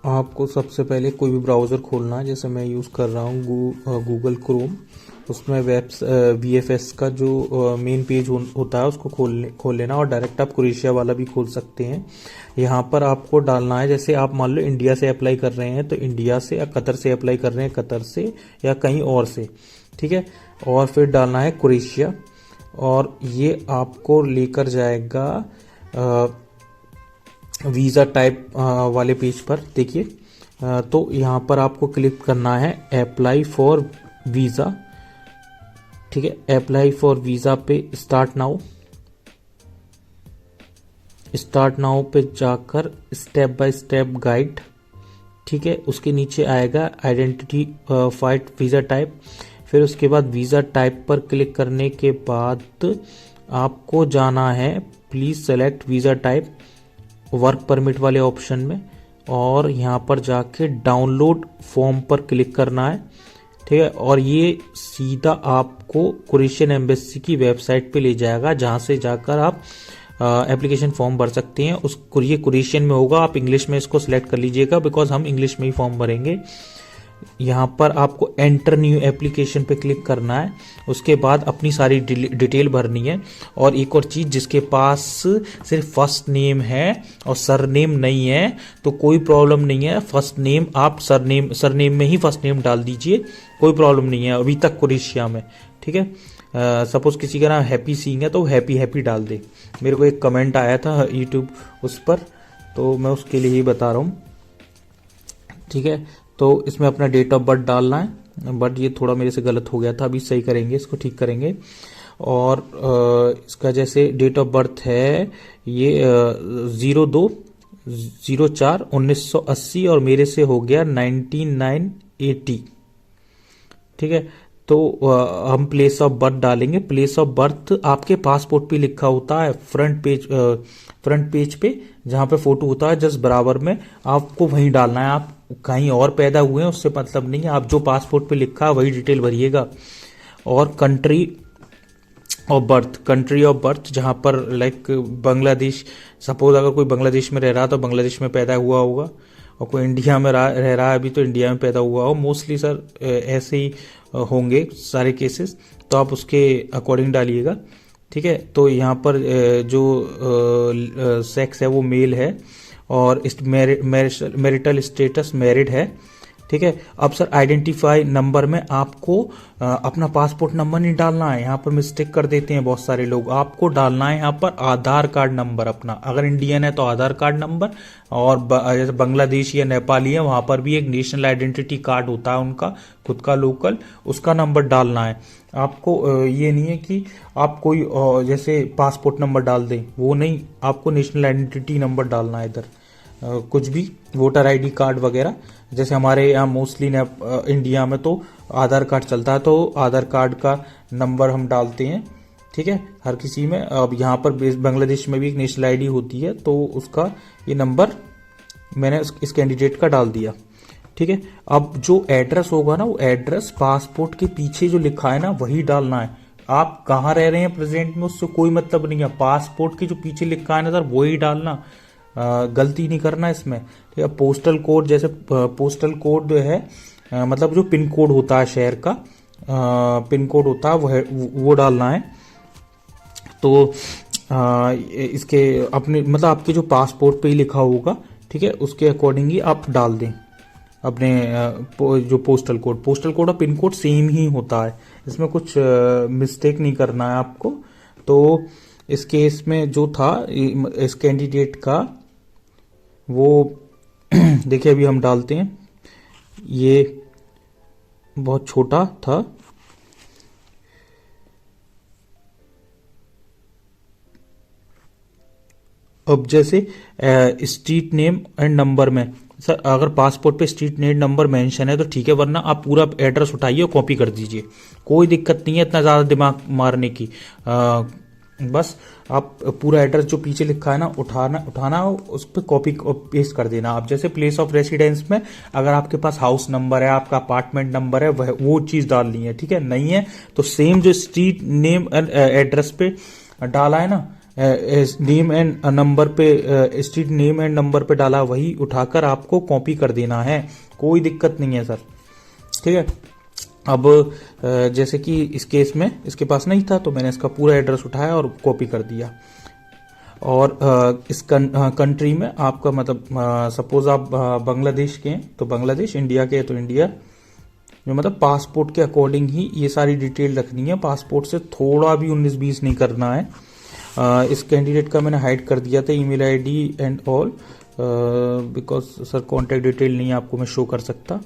आपको सबसे पहले कोई भी ब्राउज़र खोलना है। जैसे मैं यूज़ कर रहा हूँ गूगल क्रोम। उसमें VFS का जो मेन पेज होता है उसको खोल लेना, और डायरेक्ट आप क्रोएशिया वाला भी खोल सकते हैं। यहाँ पर आपको डालना है, जैसे आप मान लो इंडिया से अप्लाई कर रहे हैं तो इंडिया से, या कतर से अप्लाई कर रहे हैं कतर से, या कहीं और से, ठीक है। और फिर डालना है क्रोएशिया, और ये आपको लेकर जाएगा वीज़ा टाइप वाले पेज पर। देखिए, तो यहाँ पर आपको क्लिक करना है अप्लाई फॉर वीज़ा, ठीक है। अप्लाई फॉर वीज़ा पे स्टार्ट नाउ पे जाकर स्टेप बाय स्टेप गाइड, ठीक है। उसके नीचे आएगा आइडेंटिटी फाइड वीज़ा टाइप। फिर उसके बाद वीज़ा टाइप पर क्लिक करने के बाद आपको जाना है please select visa type work permit वाले ऑप्शन में, और यहाँ पर जाके डाउनलोड फॉर्म पर क्लिक करना है, ठीक है। और ये सीधा आपको क्रोएशियन एम्बेसी की वेबसाइट पे ले जाएगा, जहाँ से जाकर आप एप्लीकेशन फॉर्म भर सकते हैं। ये क्रोएशियन में होगा, आप इंग्लिश में इसको सिलेक्ट कर लीजिएगा, बिकॉज हम इंग्लिश में ही फॉर्म भरेंगे। यहाँ पर आपको एंटर न्यू एप्लीकेशन पे क्लिक करना है। उसके बाद अपनी सारी डिटेल भरनी है। और एक और चीज़, जिसके पास सिर्फ फर्स्ट नेम है और सरनेम नहीं है तो कोई प्रॉब्लम नहीं है। फर्स्ट नेम आप सरनेम में ही फर्स्ट नेम डाल दीजिए, कोई प्रॉब्लम नहीं है अभी तक क्रोएशिया में, ठीक है। सपोज किसी का नाम हैप्पी सिंह है तो हैप्पी डाल दे। मेरे को एक कमेंट आया था यूट्यूब उस पर, तो मैं उसके लिए ही बता रहा हूँ, ठीक है। तो इसमें अपना डेट ऑफ बर्थ डालना है, बट ये थोड़ा मेरे से गलत हो गया था, अभी सही करेंगे, इसको ठीक करेंगे। और इसका जैसे डेट ऑफ बर्थ है ये 02/04/1980, और मेरे से हो गया 1980, ठीक है। तो हम प्लेस ऑफ बर्थ डालेंगे। प्लेस ऑफ बर्थ आपके पासपोर्ट पे लिखा होता है फ्रंट पेज पे, जहाँ पे फोटो होता है जस्ट बराबर में, आपको वहीं डालना है। आप कहीं और पैदा हुए हैं उससे मतलब नहीं है, आप जो पासपोर्ट पे लिखा है वही डिटेल भरिएगा। और कंट्री ऑफ बर्थ जहाँ पर लाइक बांग्लादेश, सपोज अगर कोई बांग्लादेश में रह रहा है तो बांग्लादेश में पैदा हुआ होगा, और कोई इंडिया में रह रहा है अभी तो इंडिया में पैदा हुआ हो। मोस्टली सर ऐसे ही होंगे सारे केसेस, तो आप उसके अकॉर्डिंग डालिएगा, ठीक है। तो यहाँ पर जो सेक्स है वो मेल है, और मैरिटल स्टेटस मैरिड है, ठीक है। अब सर आइडेंटिफाई नंबर में आपको अपना पासपोर्ट नंबर नहीं डालना है, यहाँ पर मिस्टेक कर देते हैं बहुत सारे लोग। आपको डालना है यहाँ पर आधार कार्ड नंबर अपना, अगर इंडियन है तो आधार कार्ड नंबर, और जैसे बांग्लादेशी या नेपाली है वहाँ पर भी एक नेशनल आइडेंटिटी कार्ड होता है उनका खुद का लोकल, उसका नंबर डालना है आपको। ये नहीं है कि आप कोई जैसे पासपोर्ट नंबर डाल दें, वो नहीं, आपको नेशनल आइडेंटिटी नंबर डालना है इधर। कुछ भी वोटर आईडी कार्ड वगैरह, जैसे हमारे यहाँ मोस्टली इंडिया में तो आधार कार्ड चलता है, तो आधार कार्ड का नंबर हम डालते हैं, ठीक है, हर किसी में। अब यहाँ पर बांग्लादेश में भी एक नेशनल आईडी होती है, तो उसका ये नंबर मैंने इस कैंडिडेट का डाल दिया, ठीक है। अब जो एड्रेस होगा ना, वो एड्रेस पासपोर्ट के पीछे जो लिखा है ना वही डालना है। आप कहाँ रह रहे हैं प्रेजेंट में उससे कोई मतलब नहीं है, पासपोर्ट के जो पीछे लिखा है ना सर वही डालना, गलती नहीं करना इसमें, ठीक है। पोस्टल कोड, जैसे पोस्टल कोड जो है मतलब जो पिन कोड होता है शहर का, पिन कोड होता है वो डालना है। तो इसके अपने मतलब आपके जो पासपोर्ट पे ही लिखा होगा, ठीक है, उसके अकॉर्डिंग ही आप डाल दें अपने जो पोस्टल कोड और पिन कोड सेम ही होता है, इसमें कुछ मिस्टेक नहीं करना है आपको। तो इस केस में जो था इस कैंडिडेट का वो देखिए अभी हम डालते हैं, ये बहुत छोटा था, अब जैसे स्ट्रीट नेम एंड नंबर में सर अगर पासपोर्ट पे स्ट्रीट नेम नंबर मेंशन है तो ठीक है, वरना आप पूरा एड्रेस उठाइए और कॉपी कर दीजिए, कोई दिक्कत नहीं है इतना ज़्यादा दिमाग मारने की। बस आप पूरा एड्रेस जो पीछे लिखा है ना उठाना उस पर कॉपी पेस्ट कर देना। आप जैसे प्लेस ऑफ रेसिडेंस में अगर आपके पास हाउस नंबर है, आपका अपार्टमेंट नंबर है, वो चीज़ डालनी है, ठीक है। नहीं है तो सेम जो स्ट्रीट नेम एड्रेस पे डाला है ना नेम एंड नंबर पे, स्ट्रीट नेम एंड नंबर पे डाला, वही उठाकर आपको कॉपी कर देना है, कोई दिक्कत नहीं है सर। ठीक है। अब जैसे कि इस केस में इसके पास नहीं था तो मैंने इसका पूरा एड्रेस उठाया और कॉपी कर दिया। और इस कंट्री में आपका मतलब सपोज आप बांग्लादेश के हैं तो बांग्लादेश, इंडिया के हैं तो इंडिया, जो मतलब पासपोर्ट के अकॉर्डिंग ही ये सारी डिटेल रखनी है, पासपोर्ट से थोड़ा भी 19-20 नहीं करना है। इस कैंडिडेट का मैंने हाइड कर दिया था email ID and all, because sir contact detail नहीं आपको मैं शो कर सकता।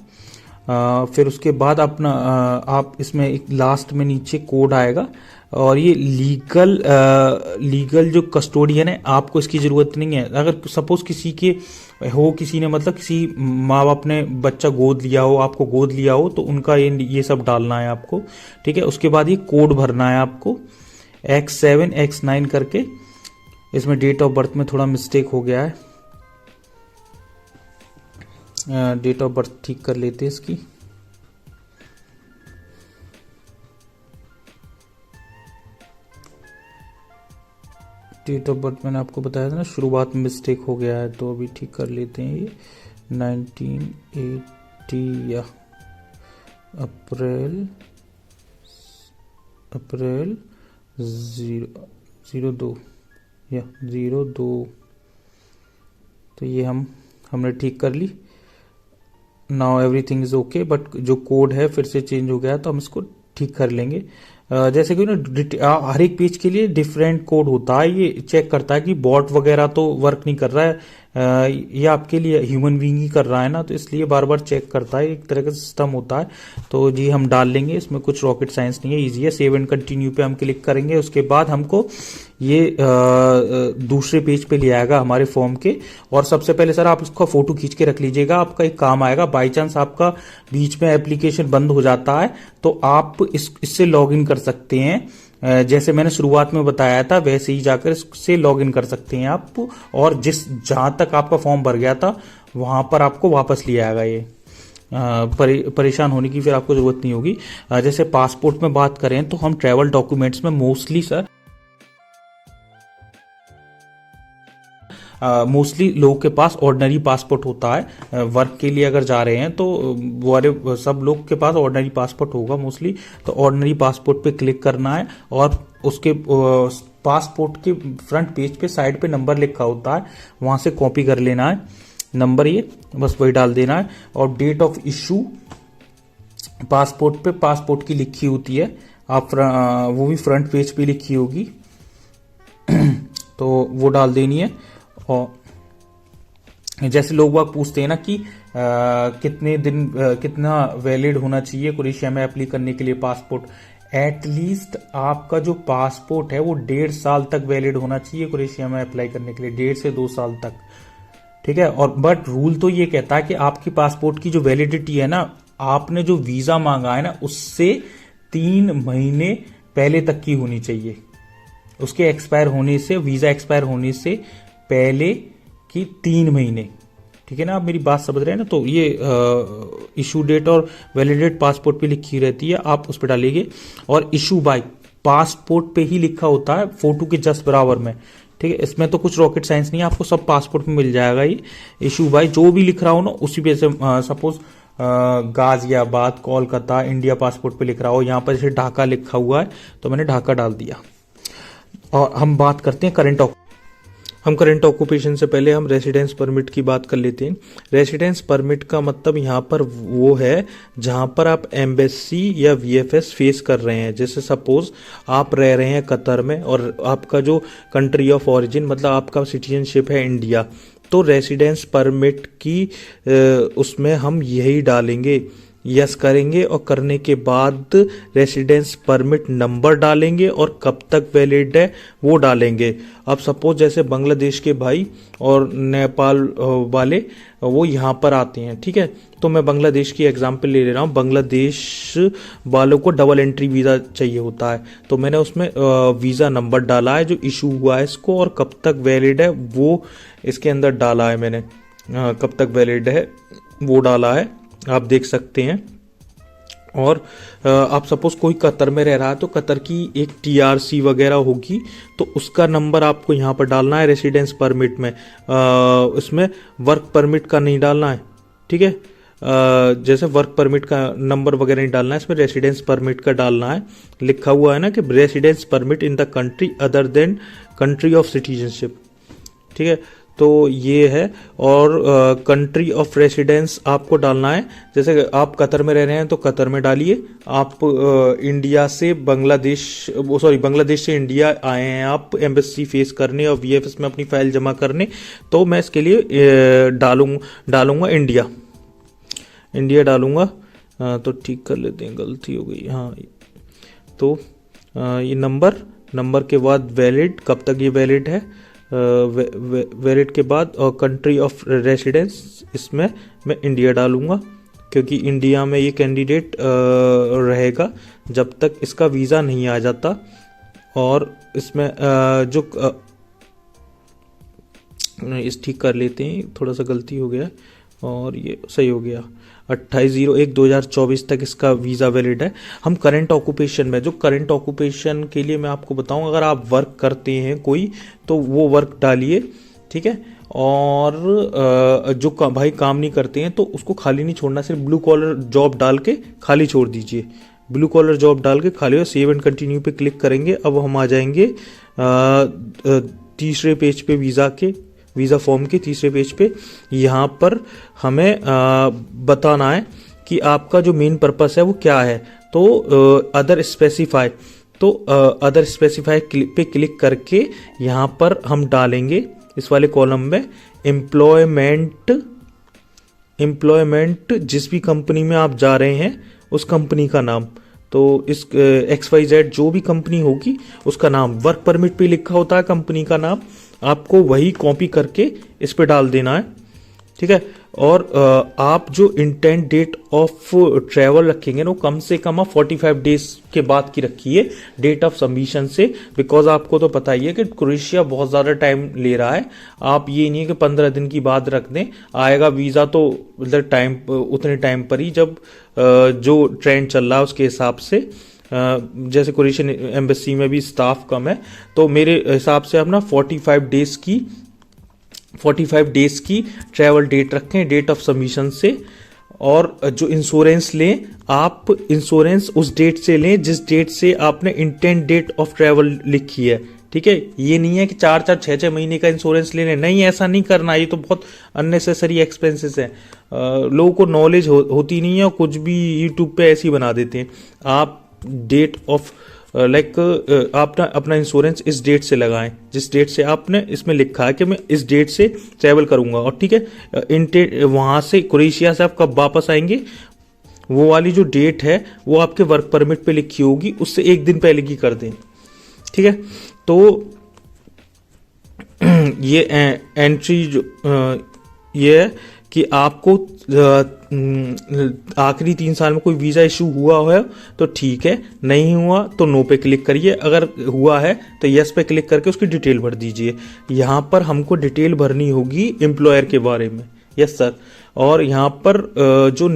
फिर उसके बाद अपना आप इसमें एक लास्ट में नीचे कोड आएगा, और ये लीगल जो कस्टोडियन है आपको इसकी ज़रूरत नहीं है। अगर सपोज किसी के हो, किसी ने मतलब किसी माँ बाप ने बच्चा गोद लिया हो, आपको गोद लिया हो, तो उनका ये सब डालना है आपको। ठीक है। उसके बाद ये कोड भरना है आपको X7 X9 करके। इसमें डेट ऑफ बर्थ में थोड़ा मिस्टेक हो गया है, डेट ऑफ बर्थ ठीक कर लेते हैं इसकी। डेट ऑफ बर्थ मैंने आपको बताया था ना, शुरुआत में मिस्टेक हो गया है, तो अभी ठीक कर लेते हैं। ये 1980 या अप्रैल 02 या 02, तो ये हमने ठीक कर ली। Now everything is okay, but जो कोड है फिर से चेंज हो गया तो हम इसको ठीक कर लेंगे। जैसे कि ना हर एक पेज के लिए डिफरेंट कोड होता है, ये चेक करता है कि बॉट वगैरह तो वर्क नहीं कर रहा है, ये आपके लिए ह्यूमन बीइंग ही कर रहा है ना, तो इसलिए बार बार चेक करता है, एक तरह का सिस्टम होता है। तो जी हम डाल लेंगे, इसमें कुछ रॉकेट साइंस नहीं है, इजी है। सेव एंड कंटिन्यू पे हम क्लिक करेंगे, उसके बाद हमको ये दूसरे पेज पे ले आएगा हमारे फॉर्म के। और सबसे पहले सर आप इसका फोटो खींच के रख लीजिएगा, आपका एक काम आएगा। बाई चांस आपका बीच में एप्लीकेशन बंद हो जाता है तो आप इससे लॉग इन कर सकते हैं, जैसे मैंने शुरुआत में बताया था वैसे ही जाकर इससे लॉग इन कर सकते हैं आप, और जहां तक आपका फॉर्म भर गया था वहां पर आपको वापस ले आएगा ये। परेशान होने की फिर आपको जरूरत नहीं होगी। जैसे पासपोर्ट में बात करें तो हम ट्रैवल डॉक्यूमेंट्स में मोस्टली लोगों के पास ऑर्डिनरी पासपोर्ट होता है। वर्क के लिए अगर जा रहे हैं तो वो सब लोग के पास ऑर्डिनरी पासपोर्ट होगा मोस्टली, तो ऑर्डिनरी पासपोर्ट पे क्लिक करना है, और उसके पासपोर्ट के फ्रंट पेज पे साइड पे नंबर लिखा होता है, वहां से कॉपी कर लेना है नंबर, ये बस वही डाल देना है। और डेट ऑफ इशू पासपोर्ट पे पासपोर्ट की लिखी होती है, आप वो भी फ्रंट पेज पे लिखी होगी तो वो डाल देनी है। और जैसे लोग बाग पूछते हैं ना कि कितने दिन कितना वैलिड होना चाहिए क्रोएशिया में अप्लाई करने के लिए पासपोर्ट, एटलीस्ट आपका जो पासपोर्ट है वो 1.5 साल तक वैलिड होना चाहिए क्रोएशिया में अप्लाई करने के लिए, 1.5 से 2 साल तक। ठीक है। और बट रूल तो ये कहता है कि आपकी पासपोर्ट की जो वैलिडिटी है ना, आपने जो वीजा मांगा है ना उससे 3 महीने पहले तक की होनी चाहिए, उसके एक्सपायर होने से, वीजा एक्सपायर होने से पहले की 3 महीने। ठीक है ना, आप मेरी बात समझ रहे हैं ना। तो ये इशू डेट और वैलिडेट पासपोर्ट पे लिखी रहती है, आप उस पर डालिए। और इशू बाय पासपोर्ट पे ही लिखा होता है, फोटो के जस्ट बराबर में। ठीक है, इसमें तो कुछ रॉकेट साइंस नहीं है, आपको सब पासपोर्ट में मिल जाएगा। ये इशू बाय जो भी लिख रहा हो ना उसी पे से, suppose Ghaziabad Kolkata India passport पे लिख रहा हो, यहाँ पर जैसे ढाका लिखा हुआ है तो मैंने ढाका डाल दिया। और हम बात करते हैं करंट ऑक्यूपेशन से पहले हम रेसिडेंस परमिट की बात कर लेते हैं। रेसिडेंस परमिट का मतलब यहाँ पर वो है जहाँ पर आप एम्बेसी या वीएफएस फेस कर रहे हैं। जैसे सपोज आप रह रहे हैं कतर में और आपका जो कंट्री ऑफ ओरिजिन मतलब आपका सिटीजनशिप है इंडिया, तो रेसिडेंस परमिट की उसमें हम यही डालेंगे, यस करेंगे और करने के बाद रेसिडेंस परमिट नंबर डालेंगे और कब तक वैलिड है वो डालेंगे। अब सपोज जैसे बांग्लादेश के भाई और नेपाल वाले वो यहाँ पर आते हैं, ठीक है, तो मैं बांग्लादेश की एग्जांपल ले रहा हूँ। बांग्लादेश वालों को डबल एंट्री वीज़ा चाहिए होता है, तो मैंने उसमें वीज़ा नंबर डाला है जो इशू हुआ है इसको और कब तक वैलिड है वो इसके अंदर डाला है मैंने, कब तक वैलिड है वो डाला है, आप देख सकते हैं। और आप सपोज कोई कतर में रह रहा है तो कतर की एक टीआरसी वगैरह होगी, तो उसका नंबर आपको यहाँ पर डालना है रेसिडेंस परमिट में। इसमें वर्क परमिट का नहीं डालना है, ठीक है। जैसे वर्क परमिट का नंबर वगैरह नहीं डालना है, इसमें रेसिडेंस परमिट का डालना है। लिखा हुआ है ना कि residence permit in the country other than country of citizenship, ठीक है। तो ये है। और कंट्री ऑफ रेसिडेंस आपको डालना है, जैसे आप कतर में रह रहे हैं तो कतर में डालिए। आप इंडिया से बांग्लादेश बांग्लादेश से इंडिया आए हैं आप एम्बेसी फेस करने और वीएफएस में अपनी फाइल जमा करने, तो मैं इसके लिए डालूंगा इंडिया डालूंगा। तो ठीक कर लेते हैं, गलती हो गई। हाँ, तो ये नंबर के बाद वैलिड, कब तक ये वैलिड है, वैलिड के बाद, और कंट्री ऑफ रेसिडेंस इसमें मैं इंडिया डालूंगा, क्योंकि इंडिया में ये कैंडिडेट रहेगा जब तक इसका वीज़ा नहीं आ जाता। और इसमें इस ठीक कर लेते हैं, थोड़ा सा गलती हो गया और ये सही हो गया। 28/01/2024 तक इसका वीज़ा वैलिड है। हम करंट ऑक्यूपेशन में, जो करंट ऑक्यूपेशन के लिए मैं आपको बताऊं, अगर आप वर्क करते हैं कोई तो वो वर्क डालिए, ठीक है। और जो भाई काम नहीं करते हैं तो उसको खाली नहीं छोड़ना, सिर्फ ब्लू कॉलर जॉब डाल के खाली छोड़ दीजिए। ब्लू कॉलर जॉब डाल के खाली, और सेव एंड कंटिन्यू पे क्लिक करेंगे। अब हम आ जाएंगे तीसरे पेज पे, वीज़ा फॉर्म के तीसरे पेज पे। यहाँ पर हमें बताना है कि आपका जो मेन पर्पस है वो क्या है। तो अदर स्पेसिफाई पे क्लिक करके यहाँ पर हम डालेंगे इस वाले कॉलम में एम्प्लॉयमेंट, जिस भी कंपनी में आप जा रहे हैं उस कंपनी का नाम। तो इस XYZ जो भी कंपनी होगी उसका नाम, वर्क परमिट पे लिखा होता है कंपनी का नाम, आपको वही कॉपी करके इस पे डाल देना है, ठीक है। और आप जो इंटेंट डेट ऑफ ट्रैवल रखेंगे ना, वो कम से कम आप 45 डेज के बाद की रखिए डेट ऑफ सबमिशन से, बिकॉज आपको तो पता ही है कि क्रोएशिया बहुत ज़्यादा टाइम ले रहा है। आप ये नहीं है कि 15 दिन की बाद रख दें, आएगा वीज़ा तो मतलब उतने टाइम पर ही जब जो ट्रेंड चल रहा है उसके हिसाब से। जैसे क्रोएशियन एम्बेसी में भी स्टाफ कम है, तो मेरे हिसाब से आप ना 45 डेज की ट्रैवल डेट रखें डेट ऑफ सबमिशन से। और जो इंश्योरेंस लें, आप इंश्योरेंस उस डेट से लें जिस डेट से आपने इंटेंट डेट ऑफ ट्रैवल लिखी है, ठीक है। ये नहीं है कि 4-4, 6-6 महीने का इंश्योरेंस ले लें, नहीं, ऐसा नहीं करना। ये तो बहुत अननेसेसरी एक्सपेंसेस है। लोगों को नॉलेज होती नहीं है और कुछ भी यूट्यूब पे ऐसे ही बना देते हैं। आप डेट ऑफ आप अपना इंश्योरेंस इस डेट से लगाएं जिस डेट से आपने इसमें लिखा है कि मैं इस डेट से ट्रैवल करूंगा, और ठीक है। वहां से क्रोएशिया से आप कब वापस आएंगे, वो वाली जो डेट है वो आपके वर्क परमिट पे लिखी होगी, उससे एक दिन पहले की कर दें, ठीक है। तो ये एंट्री जो ये है कि आपको आखिरी 3 साल में कोई वीज़ा इशू हुआ है तो ठीक है, नहीं हुआ तो नो पे क्लिक करिए, अगर हुआ है तो यस पे क्लिक करके उसकी डिटेल भर दीजिए। यहाँ पर हमको डिटेल भरनी होगी एम्प्लॉयर के बारे में, यस सर। और यहाँ पर जो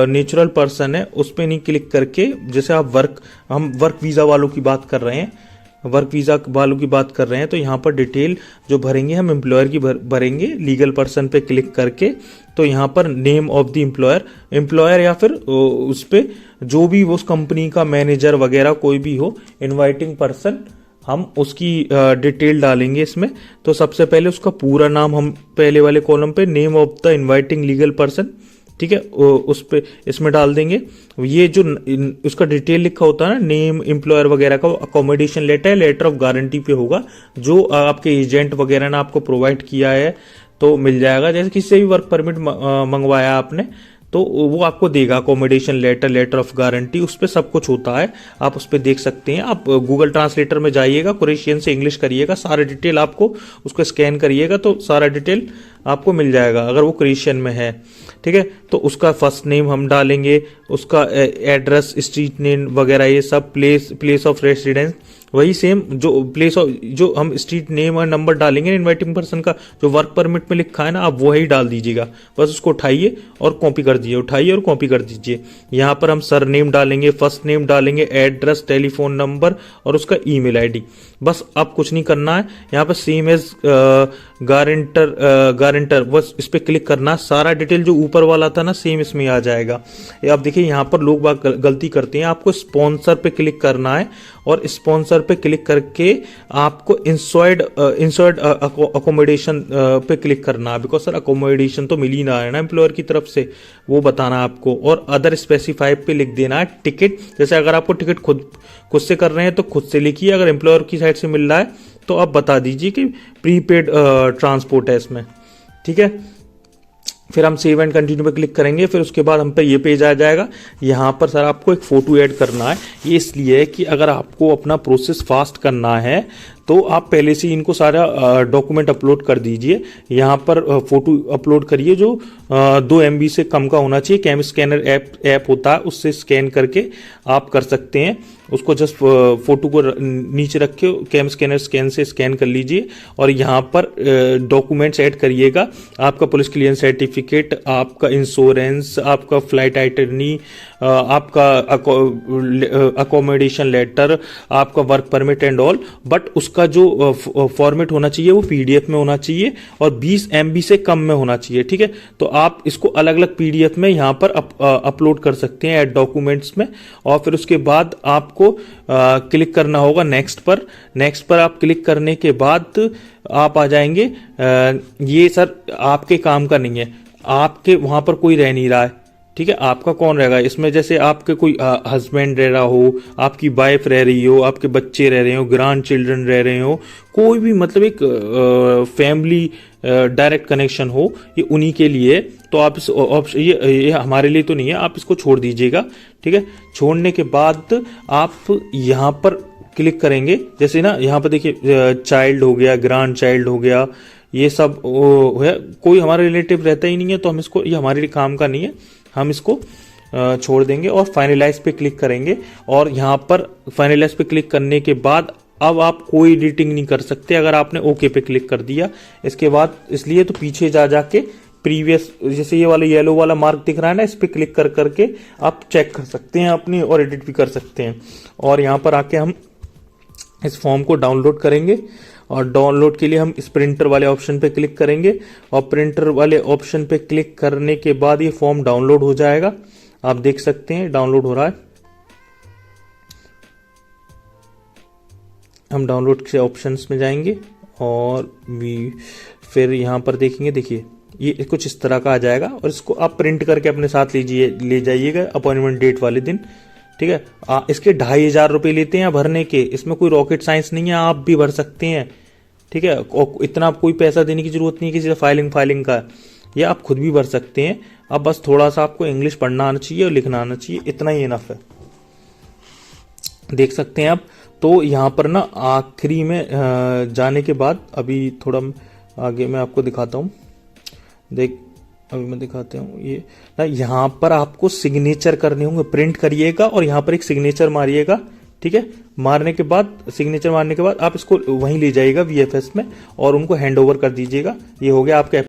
नेचुरल पर्सन है उस पर नहीं क्लिक करके, जैसे हम वर्क वीज़ा वालों की बात कर रहे हैं, तो यहाँ पर डिटेल जो भरेंगे हम एम्प्लॉयर की भरेंगे लीगल पर्सन पे क्लिक करके। तो यहाँ पर नेम ऑफ द एम्प्लॉयर या फिर उस पे जो भी उस कंपनी का मैनेजर वगैरह कोई भी हो, इनवाइटिंग पर्सन, हम उसकी डिटेल डालेंगे इसमें। तो सबसे पहले उसका पूरा नाम हम पहले वाले कॉलम पे, name of the inviting legal person, ठीक है, उस पे इसमें डाल देंगे। ये जो उसका डिटेल लिखा होता है ना, नेम एम्प्लॉयर वगैरह का, अकोमोडेशन लेटर ऑफ गारंटी पे होगा, जो आपके एजेंट वगैरह ने आपको प्रोवाइड किया है तो मिल जाएगा। जैसे किसी से भी वर्क परमिट मंगवाया आपने तो वो आपको देगा अकोमोडेशन लेटर ऑफ गारंटी, उस पर सब कुछ होता है, आप उस पर देख सकते हैं। आप गूगल ट्रांसलेटर में जाइएगा, क्रोएशियन से इंग्लिश करिएगा, सारा डिटेल आपको उसको स्कैन करिएगा तो सारा डिटेल आपको मिल जाएगा अगर वो क्रोएशियन में है, ठीक है। तो उसका फर्स्ट नेम हम डालेंगे, उसका एड्रेस, स्ट्रीट नेम वगैरह, ये सब, प्लेस ऑफ रेसिडेंस, वही सेम जो प्लेस ऑफ, जो हम स्ट्रीट नेम और नंबर डालेंगे इनवाइटिंग पर्सन का, जो वर्क परमिट में लिखा है ना, आप वही डाल दीजिएगा। बस उसको उठाइए और कॉपी कर दीजिए, उठाइए और कॉपी कर दीजिए। यहाँ पर हम सर नेम डालेंगे, फर्स्ट नेम डालेंगे, एड्रेस, टेलीफोन नंबर और उसका ईमेल आईडी। बस अब कुछ नहीं करना है। यहाँ पर सेम एज गारंटर बस इस पर क्लिक करना। सारा डिटेल जो ऊपर वाला था ना सेम इसमें आ जाएगा। अब देखिए यहाँ पर लोग बात गलती करते हैं, आपको स्पॉन्सर पे क्लिक करना है और स्पॉन्सर पे क्लिक करके आपको इंश्योर्ड अकोमोडेशन पे क्लिक करना है। बिकॉज सर अकोमोडेशन तो मिल ही ना है ना एम्प्लॉयर की तरफ से, वो बताना है आपको। और अदर स्पेसिफाई पे लिख देना है टिकट। जैसे अगर आपको टिकट खुद से कर रहे हैं तो खुद से लिखिए, अगर एम्प्लॉयर की साइड से मिल रहा है तो आप बता दीजिए कि प्रीपेड ट्रांसपोर्ट है इसमें, ठीक है। फिर हम सेव एंड कंटिन्यू पे क्लिक करेंगे। फिर उसके बाद हम पे ये पेज आ जाएगा। यहाँ पर सर आपको एक फोटो ऐड करना है। ये इसलिए है कि अगर आपको अपना प्रोसेस फास्ट करना है तो आप पहले से इनको सारा डॉक्यूमेंट अपलोड कर दीजिए। यहाँ पर फोटो अपलोड करिए जो 2 MB से कम का होना चाहिए। कैम स्कैनर ऐप होता है, उससे स्कैन करके आप कर सकते हैं। उसको जस्ट फोटो को नीचे रख के कैम स्कैनर स्कैन से स्कैन कर लीजिए और यहाँ पर डॉक्यूमेंट्स ऐड करिएगा। आपका पुलिस क्लियरेंस सर्टिफिकेट, आपका इंश्योरेंस, आपका फ्लाइट आइटरनी, आपका अकोमोडेशन लेटर, आपका work permit and all. But उसका जो फॉर्मेट होना चाहिए वो PDF में होना चाहिए और 20 MB से कम में होना चाहिए, ठीक है। तो आप इसको अलग अलग PDF में यहाँ पर अपलोड कर सकते हैं ऐड डॉक्यूमेंट्स में। और फिर उसके बाद आपको क्लिक करना होगा नेक्स्ट पर। नेक्स्ट पर आप क्लिक करने के बाद आप आ जाएंगे। ये सर आपके काम का नहीं है, आपके वहां पर कोई रह नहीं रहा है, ठीक है। आपका कौन रहेगा इसमें? जैसे आपके कोई हस्बैंड रह रहा हो, आपकी वाइफ रह रही हो, आपके बच्चे रह रहे हो, ग्रैंड चिल्ड्रन रह रहे हो, कोई भी मतलब एक फैमिली डायरेक्ट कनेक्शन हो, ये उन्हीं के लिए। तो आप इस ऑप्शन, ये हमारे लिए तो नहीं है, आप इसको छोड़ दीजिएगा, ठीक है। छोड़ने के बाद आप यहाँ पर क्लिक करेंगे। जैसे ना यहाँ पर देखिए चाइल्ड हो गया, ग्रैंड चाइल्ड हो गया, ये सब है। कोई हमारा रिलेटिव रहता ही नहीं है तो हम इसको, ये हमारे काम का नहीं है, हम इसको छोड़ देंगे और फाइनलाइज पे क्लिक करेंगे। और यहाँ पर फाइनलाइज पे क्लिक करने के बाद अब आप कोई एडिटिंग नहीं कर सकते अगर आपने ओके पे क्लिक कर दिया। इसके बाद इसलिए तो पीछे जा जाके प्रीवियस, जैसे ये वाला येलो वाला मार्क दिख रहा है ना, इस पे क्लिक कर करके आप चेक कर सकते हैं अपनी और एडिट भी कर सकते हैं। और यहाँ पर आके हम इस फॉर्म को डाउनलोड करेंगे और डाउनलोड के लिए हम इस प्रिंटर वाले ऑप्शन पे क्लिक करेंगे और प्रिंटर वाले ऑप्शन पे क्लिक करने के बाद ये फॉर्म डाउनलोड हो जाएगा। आप देख सकते हैं डाउनलोड हो रहा है। हम डाउनलोड के ऑप्शंस में जाएंगे और फिर यहाँ पर देखेंगे, देखिए ये कुछ इस तरह का आ जाएगा और इसको आप प्रिंट करके अपने साथ ले जाइएगा अपॉइंटमेंट डेट वाले दिन, ठीक है। इसके 2500 रुपये लेते हैं भरने के। इसमें कोई रॉकेट साइंस नहीं है, आप भी भर सकते हैं, ठीक है। और इतना कोई पैसा देने की जरूरत नहीं है किसी फाइलिंग का, ये आप खुद भी भर सकते हैं। अब बस थोड़ा सा आपको इंग्लिश पढ़ना आना चाहिए और लिखना आना चाहिए, इतना ही इनफ है। देख सकते हैं आप। तो यहाँ पर ना आखिरी में जाने के बाद, अभी थोड़ा आगे मैं आपको दिखाता हूँ, अभी मैं दिखाता हूँ। ये ना यहाँ पर आपको सिग्नेचर करने होंगे, प्रिंट करिएगा और यहाँ पर एक सिग्नेचर मारिएगा, ठीक है। मारने के बाद, सिग्नेचर मारने के बाद आप इसको वहीं ले जाइएगा VFS में और उनको हैंड ओवर कर दीजिएगा। ये हो गया आपका